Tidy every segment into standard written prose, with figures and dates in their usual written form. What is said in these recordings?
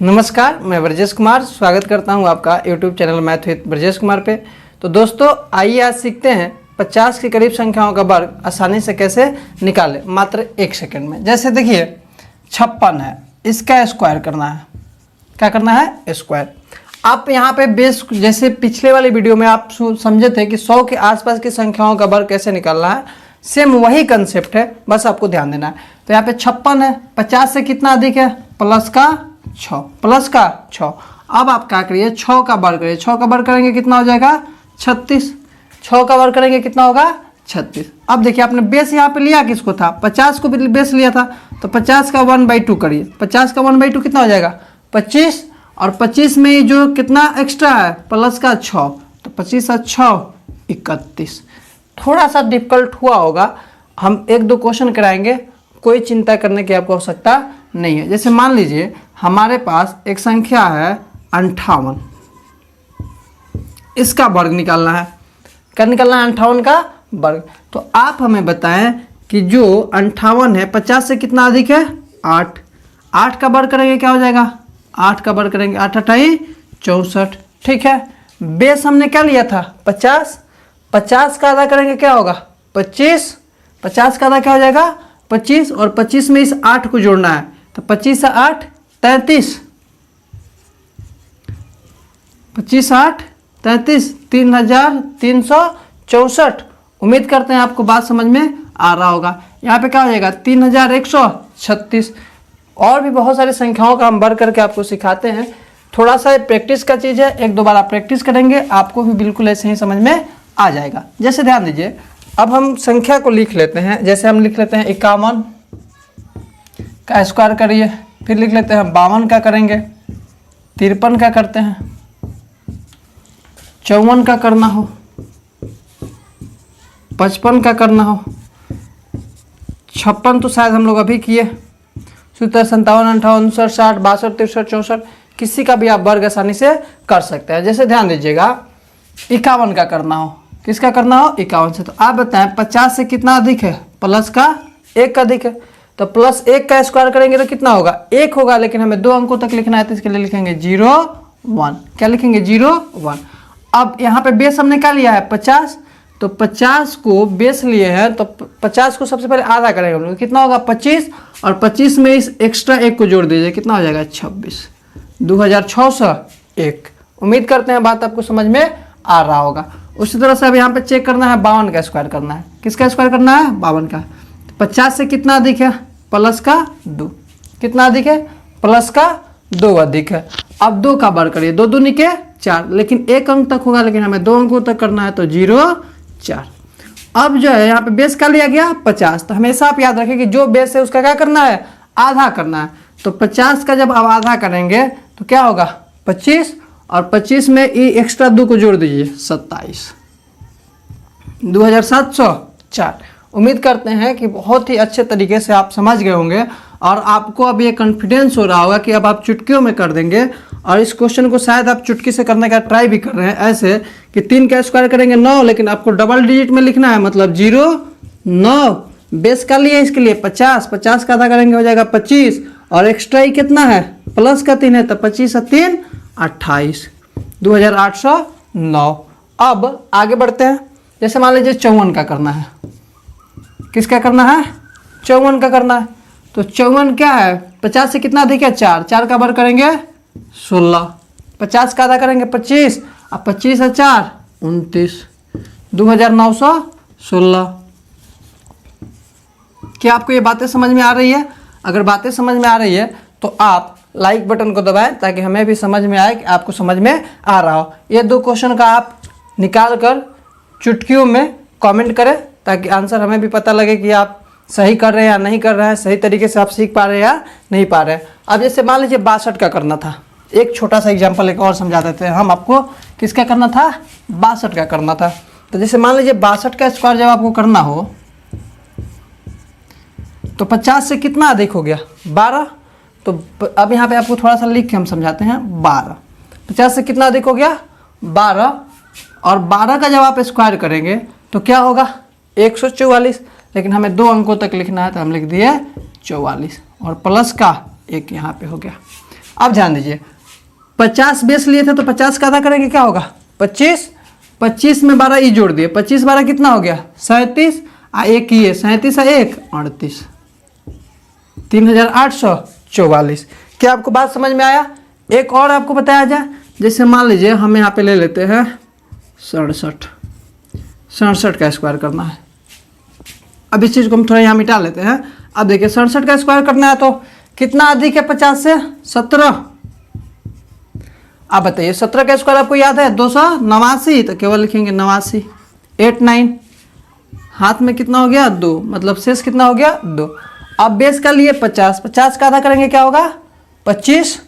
नमस्कार, मैं ब्रजेश कुमार स्वागत करता हूं आपका YouTube channel math with Brajesh Kumar पे। तो दोस्तों आइए आज सीखते हैं 50 के करीब संख्याओं का वर्ग आसानी से कैसे निकालें मात्र 1 सेकंड में। जैसे देखिए 56 है, इसका स्क्वायर करना है। क्या करना है? स्क्वायर। आप यहाँ पे बेस जैसे पिछले वाली वीडियो में आप समझे थे कि 100 के आसपास की संख्याओं का वर्ग कैसे निकालना है, सेम वही कंसेप्ट है, बस आपको ध्यान देना है। तो यहाँ पे 56 है, 50 से कितना अधिक है? प्लस का 6। अब आप क्या करिए, 6 का वर्ग करिए। 6 का वर्ग करेंगे कितना हो जाएगा? 36। 6 का वर्ग करेंगे कितना होगा? 36। अब देखिए आपने बेस यहाँ पे लिया किसको था? 50 को बेस लिया था, तो 50 का 1/2 करिए। 50 का 1/2 कितना हो जाएगा? 25। और 25 में जो कितना एक्स्ट्रा है? प्लस का 6, तो 25 और 6 31। थोड़ा सा डिफिकल्ट हुआ होगा, हम 1-2 क्वेश्चन कराएंगे, कोई चिंता करने की आपको आवश्यकता नहीं है। जैसे मान लीजिए हमारे पास एक संख्या है 58, इसका वर्ग निकालना है। क्या निकालना है? 58 का वर्ग। तो आप हमें बताएं कि जो 58 है 50 से कितना अधिक है? 8। 8 का वर्ग करेंगे क्या हो जाएगा? 8 का वर्ग करेंगे 8 8 64। ठीक है, बेस हमने क्या लिया था? 50। 50 का आधा करेंगे क्या होगा? 25। 50 का आधा क्या हो जाएगा? 25। और 25 में इस 8 को जोड़ना है, तो 25 से 8 33। 25 8 33 3364। उम्मीद करते हैं आपको बात समझ में आ रहा होगा। यहाँ पे क्या हो जाएगा? 3136। और भी बहुत सारी संख्याओं का हम वर्ग करके आपको सिखाते हैं। थोड़ा सा प्रैक्टिस का चीज़ है, 1-2 बार आप प्रैक्टिस करेंगे आपको भी बिल्कुल ऐसे ही समझ में आ जाएगा। जैसे ध्यान दीजिए, अब हम संख्या को लिख लेते हैं। जैसे हम लिख लेते हैं 51 का स्क्वायर करिए, फिर लिख लेते हैं 52 का करेंगे, 53 का करते हैं, 54 का करना हो, 55 का करना हो, 56 तो शायद हम लोग अभी किए, 77 57 58 59 60 62 63 64, किसी का भी आप वर्ग आसानी से कर सकते हैं। जैसे ध्यान दीजिएगा 51 का करना हो, किसका करना हो? 51 से। तो आप बताएं 50 से कितना अधिक है? प्लस का 1 अधिक है, तो प्लस 1 का स्क्वायर करेंगे तो कितना होगा? 1 होगा, लेकिन हमें 2 अंकों तक लिखना है, तो इसके लिए लिखेंगे 01। क्या लिखेंगे? 01। अब यहाँ पे बेस हमने क्या लिया है? 50। तो 50 को बेस लिए हैं, तो 50 को सबसे पहले आधा करेंगे हम लोग, कितना होगा? 25। और 25 में इस एक्स्ट्रा 1 को जोड़ दीजिए, कितना हो जाएगा? 26। 2601। उम्मीद करते हैं बात आपको समझ में आ रहा होगा। उसी तरह से अब यहाँ पे चेक करना है, 52 का स्क्वायर करना है। किसका स्क्वायर करना है? 52 का। 50 से कितना अधिक है? प्लस का 2। कितना अधिक है? प्लस का 2 अधिक है। अब 2 का वर्ग करिए, 2 दूनी के 4, लेकिन 1 अंक तक होगा, लेकिन हमें 2 अंकों तक करना है, तो 04। अब जो है यहाँ पे बेस का लिया गया 50, तो हमेशा आप याद रखें कि जो बेस है उसका क्या करना है? आधा करना है। तो 50 का जब आप आधा करेंगे तो क्या होगा? 25। और 25 में ये एक्स्ट्रा 2 को जोड़ दीजिए, 27। 2704। उम्मीद करते हैं कि बहुत ही अच्छे तरीके से आप समझ गए होंगे और आपको अब ये कॉन्फिडेंस हो रहा होगा कि अब आप चुटकियों में कर देंगे। और इस क्वेश्चन को शायद आप चुटकी से करने का ट्राई भी कर रहे हैं, ऐसे कि 3 का स्क्वायर करेंगे 9, लेकिन आपको डबल डिजिट में लिखना है, मतलब 09। बेस का लिए इसके लिए 50। 50 का आधा करेंगे हो जाएगा 25, और एक्स्ट्रा ही कितना है? प्लस का 3 है, तो 25 और 3 28। 2809। अब आगे बढ़ते हैं। जैसे मान लीजिए 54 का करना है। किसका करना है? 54 का करना है। तो 54 क्या है? 50 से कितना अधिक है? 4। 4 का वर्ग करेंगे 16। 50 का आधा करेंगे 25, अब 25 और 4 29। 2916। क्या आपको ये बातें समझ में आ रही है? अगर बातें समझ में आ रही है तो आप लाइक बटन को दबाएं, ताकि हमें भी समझ में आए कि आपको समझ में आ रहा हो। ये 2 क्वेश्चन का आप निकाल कर चुटकियों में कमेंट करें, ताकि आंसर हमें भी पता लगे कि आप सही कर रहे हैं या नहीं कर रहे हैं, सही तरीके से आप सीख पा रहे हैं या नहीं पा रहे हैं। अब जैसे मान लीजिए 62 का करना था। एक छोटा सा एग्जाम्पल एक और समझा देते हैं हम आपको। किसका करना था? 62 का करना था। तो जैसे मान लीजिए 62 का स्क्वायर जब आपको करना हो, तो 50 से कितना अधिक हो गया? 12। तो अब यहाँ पे आपको थोड़ा सा लिख के हम समझाते हैं। 12 50 से कितना अधिक हो गया? 12। और 12 का जब आप स्क्वायर करेंगे तो क्या होगा? 144। लेकिन हमें 2 अंकों तक लिखना है, तो हम लिख दिए 44, और प्लस का 1 यहाँ पे हो गया। अब ध्यान दीजिए 50 बेस लिए थे तो 50 का आधा करेंगे क्या होगा 25, 25 में 12 ई जोड़ दिए, 25 12 कितना हो गया 37, एक ही है 37 1 38, 3844। क्या आपको बात समझ में आया? एक और आपको बताया जाए, जैसे मान लीजिए हम यहाँ पे ले लेते हैं 67, 67 का स्क्वायर करना है। अब इस चीज़ को हम थोड़ा यहाँ मिटा लेते हैं। अब देखिए 67 का स्क्वायर करना है तो कितना अधिक है 50 से 17। आप बताइए 17 का स्क्वायर आपको याद है 289, तो केवल लिखेंगे 89, 89 हाथ में कितना हो गया 2, मतलब शेष कितना हो गया 2। अब बेस का लिए 50, 50 का आधा करेंगे क्या होगा 25,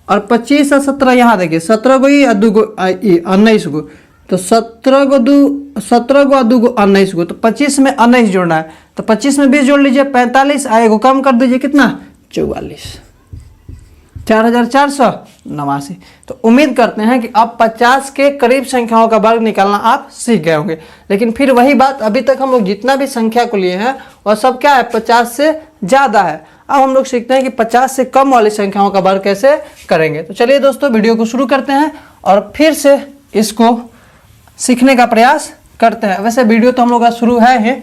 और 25 और 17 यहाँ देखिए 17 गो ई 2 गो 19 गो, तो 17 गो 2 गो 19 गो, तो 25 में 19 जोड़ना है, तो 25 में 20 जोड़ लीजिए 45, आएगा कम कर दीजिए कितना 44, 4489। तो उम्मीद करते हैं कि अब 50 के करीब संख्याओं का वर्ग निकालना आप सीख गए होंगे। लेकिन फिर वही बात, अभी तक हम लोग जितना भी संख्या को लिए हैं वह सब क्या है 50 से ज़्यादा है। अब हम लोग सीखते हैं कि 50 से कम वाली संख्याओं का वर्ग कैसे करेंगे। तो चलिए दोस्तों वीडियो को शुरू करते हैं और फिर से इसको सीखने का प्रयास करते हैं। वैसे वीडियो तो हम लोग का शुरू है ही,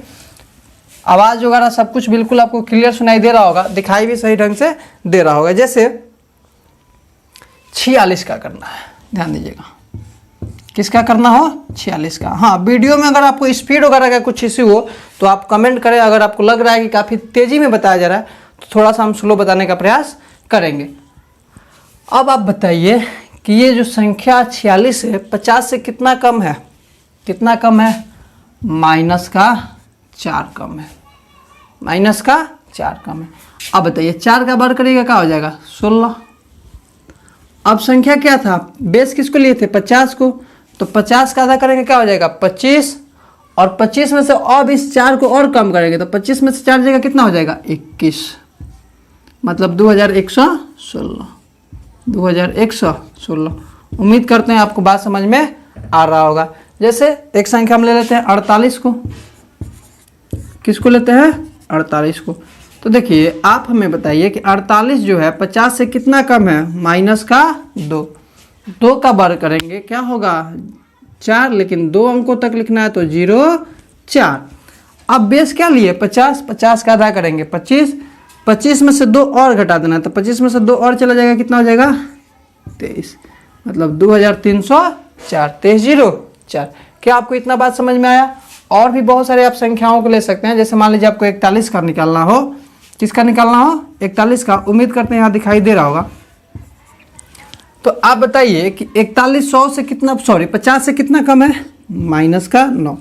आवाज़ वगैरह सब कुछ बिल्कुल आपको क्लियर सुनाई दे रहा होगा, दिखाई भी सही ढंग से दे रहा होगा। जैसे 46 का करना है, ध्यान दीजिएगा किसका करना हो 46 का। हाँ, वीडियो में अगर आपको स्पीड वगैरह का कुछ इश्यू हो तो आप कमेंट करें। अगर आपको लग रहा है कि काफ़ी तेज़ी में बताया जा रहा है तो थोड़ा सा हम स्लो बताने का प्रयास करेंगे। अब आप बताइए कि ये जो संख्या 46 है 50 से कितना कम है, कितना कम है माइनस का 4 कम है, माइनस का 4 कम है। अब बताइए 4 का वर्ग करिएगा क्या हो जाएगा 16। अब संख्या क्या था, बेस किसको लिए थे 50 को, तो 50 का आधा करेंगे क्या हो जाएगा 25, और 25 में से अब इस 4 को और कम करेंगे तो 25 में से 4 जगह कितना हो जाएगा 21, मतलब 2116, 2116। उम्मीद करते हैं आपको बात समझ में आ रहा होगा। जैसे एक संख्या हम ले लेते हैं 48 को, किसको लेते हैं 48 को। तो देखिए आप हमें बताइए कि 48 जो है 50 से कितना कम है माइनस का 2, 2 का वर्ग करेंगे क्या होगा 4, लेकिन 2 अंकों तक लिखना है तो 0 4। अब बेस क्या लिए 50, 50 का आधा करेंगे 25, 25 में से 2 और घटा देना है, तो 25 में से 2 और चला जाएगा कितना हो जाएगा 23, मतलब 2304, 2304। क्या आपको इतना बात समझ में आया? और भी बहुत सारे आप संख्याओं को ले सकते हैं। जैसे मान लीजिए आपको 41 का निकालना हो, किसका निकालना हो 41 का, उम्मीद करते हैं यहाँ दिखाई दे रहा होगा। तो आप बताइए कि 41 100 से कितना, सॉरी 50 से कितना कम है माइनस का 9,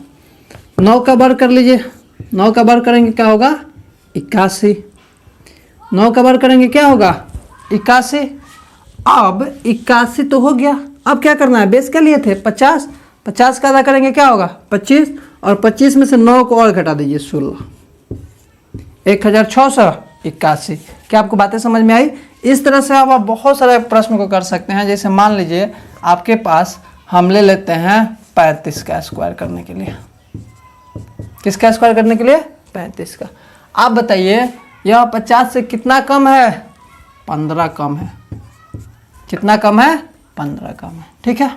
9 का वर्ग कर लीजिए, 9 का वर्ग करेंगे क्या होगा 81, 9 का वर्ग करेंगे क्या होगा 81। अब 81 तो हो गया, अब क्या करना है बेस क्या लिए थे 50, 50 का आधा करेंगे क्या होगा 25, और 25 में से 9 को और घटा दीजिए 16, 1681। क्या आपको बातें समझ में आई? इस तरह से आप बहुत सारे प्रश्न को कर सकते हैं। जैसे मान लीजिए आपके पास हम ले लेते हैं 35 का स्क्वायर करने के लिए, किसका स्क्वायर करने के लिए 35 का। आप बताइए यह 50 से कितना कम है 15 कम है, कितना कम है 15 कम है, ठीक है।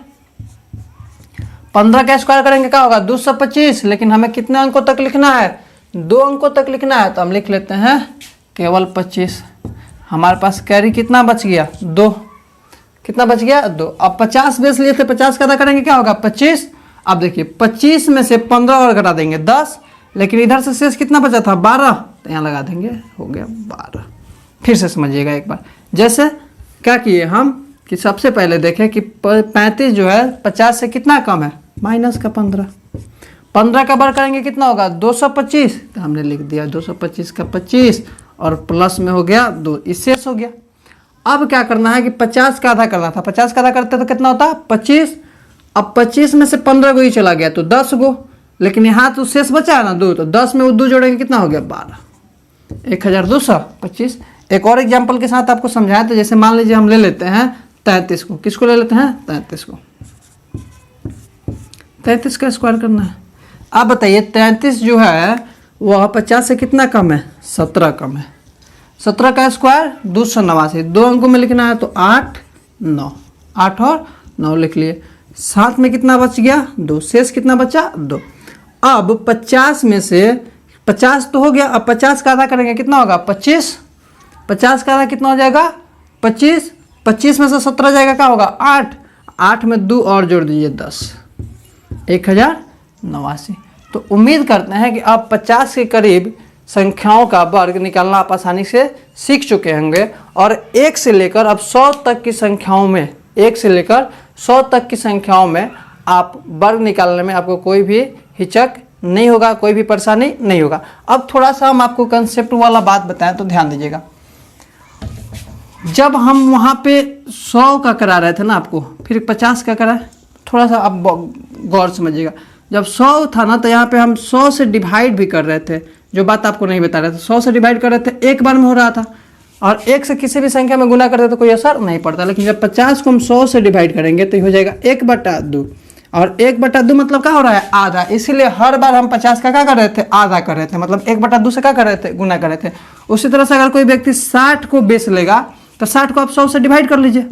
15 का स्क्वायर करेंगे क्या होगा 225, लेकिन हमें कितने अंकों तक लिखना है 2 अंकों तक लिखना है, तो हम लिख लेते हैं केवल 25। हमारे पास कैरी कितना बच गया 2, कितना बच गया 2। अब 50 बेस लिए थे, 50 का आधा करेंगे क्या होगा 25। अब देखिए 25 में से 15 और घटा देंगे 10, लेकिन इधर से शेष कितना बचा था 12, तो यहाँ लगा देंगे हो गया 12। फिर से समझिएगा एक बार, जैसे क्या किए हम कि सबसे पहले देखें कि 35 जो है 50 से कितना कम है माइनस का 15, 15 का वर्ग करेंगे कितना होगा 225, तो हमने लिख दिया 225 का 25 और प्लस में हो गया 2, इससे हो गया। अब क्या करना है कि 50 का आधा करना था, 50 का आधा करते तो कितना होता 25। अब 25 में से 15 गो ही चला गया तो 10 गो, लेकिन यहाँ तो शेष बचा है ना 2, तो 10 में वो 2 जोड़ेंगे कितना हो गया 12, 1225। एक और एग्जाम्पल के साथ आपको समझाएं तो जैसे मान लीजिए हम ले लेते हैं 33 को, किसको ले लेते हैं 33 को, 33 का स्क्वायर करना है। आप बताइए 33 जो है वह 50 से कितना कम है 17 कम है, 17 का स्क्वायर 289, 2 अंकों में लिखना है तो 8 9, 8 और 9 लिख लिए। 7 में कितना बच गया 2, शेष कितना बचा 2। अब 50 में से 50 तो हो गया, अब 50 का आधा करेंगे कितना होगा 25, 50 का आधा कितना हो जाएगा 25, 25 में से 17 जाएगा क्या होगा 8, 8 में 2 और जोड़ दीजिए 10, 1089। तो उम्मीद करते हैं कि आप 50 के करीब संख्याओं का वर्ग निकालना आप आसानी से सीख चुके होंगे और 1 से लेकर अब 100 तक की संख्याओं में, 1 से लेकर 100 तक की संख्याओं में आप वर्ग निकालने में आपको कोई भी हिचक नहीं होगा, कोई भी परेशानी नहीं होगा। अब थोड़ा सा हम आपको कंसेप्ट वाला बात बताएं तो ध्यान दीजिएगा। जब हम वहाँ पे 100 का करा रहे थे ना आपको, फिर 50 का करा, थोड़ा सा आप गौर समझिएगा। जब 100 था ना तो यहाँ पे हम 100 से डिवाइड भी कर रहे थे, जो बात आपको नहीं बता रहे थे। 100 से डिवाइड कर रहे थे, एक बार में हो रहा था, और 1 से किसी भी संख्या में गुना करते तो कोई असर नहीं पड़ता। लेकिन जब 50 को हम 100 से डिवाइड करेंगे तो हो जाएगा 1/2, और 1/2 मतलब क्या हो रहा है आधा। इसीलिए हर बार हम 50 का क्या कर रहे थे आधा कर रहे थे, मतलब 1/2 से क्या कर रहे थे गुना कर रहे थे। उसी तरह से अगर कोई व्यक्ति 60 को बेस लेगा तो 60 को आप 100 से डिवाइड कर लीजिए,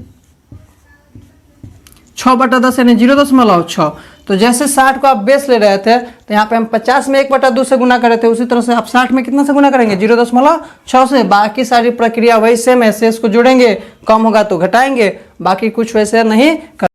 6/10 यानी 0.6। तो जैसे 60 को आप बेस ले रहे थे तो यहाँ पे हम 50 में 1/2 से गुना कर रहे थे, उसी तरह से आप 60 में कितना से गुना करेंगे 0.6 से। बाकी सारी प्रक्रिया वही सेम है, शेष को जोड़ेंगे, कम होगा तो घटाएंगे, बाकी कुछ वैसे नहीं कर